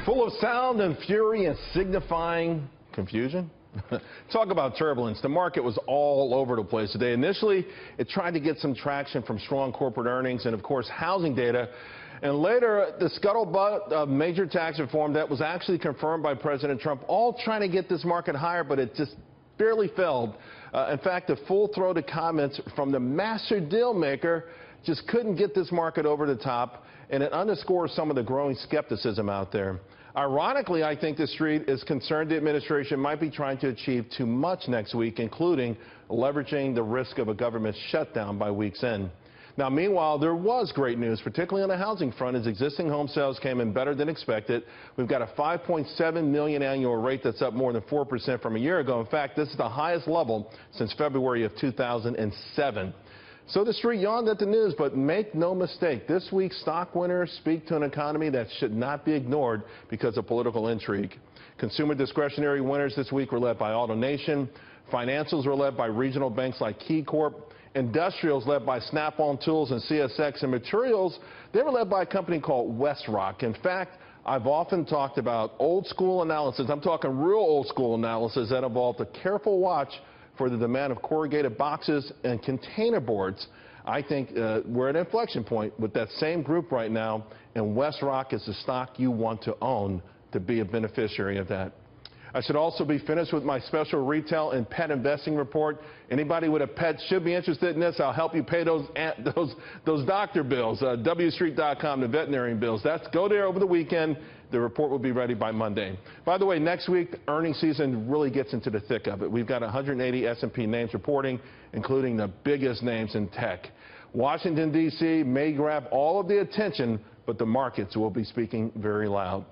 Full of sound and fury and signifying confusion. Talk about turbulence. The market was all over the place today. Initially, it tried to get some traction from strong corporate earnings and, of course, housing data. And later, the scuttlebutt of major tax reform that was actually confirmed by President Trump, all trying to get this market higher, but it just barely failed. In fact, the full-throated comments from the master deal maker just couldn't get this market over the top, and it underscores some of the growing skepticism out there. Ironically, I think the street is concerned the administration might be trying to achieve too much next week, including leveraging the risk of a government shutdown by week's end. Now, meanwhile, there was great news, particularly on the housing front, as existing home sales came in better than expected. We've got a 5.7 million annual rate that's up more than 4% from a year ago. In fact, this is the highest level since February of 2007. So the street yawned at the news, but make no mistake, this week's stock winners speak to an economy that should not be ignored because of political intrigue. Consumer discretionary winners this week were led by AutoNation. Financials were led by regional banks like KeyCorp. Industrials led by Snap-on Tools and CSX. And materials, they were led by a company called WestRock. In fact, I've often talked about old school analysis. I'm talking real old school analysis that involved a careful watch for the demand of corrugated boxes and container boards. I think we're at an inflection point with that same group right now, and WestRock is the stock you want to own to be a beneficiary of that. I should also be finished with my special retail and pet investing report. Anybody with a pet should be interested in this. I'll help you pay those doctor bills, wstreet.com, the veterinarian bills. Go there over the weekend. The report will be ready by Monday. By the way, next week, earnings season really gets into the thick of it. We've got 180 S&P names reporting, including the biggest names in tech. Washington, D.C. may grab all of the attention, but the markets will be speaking very loud.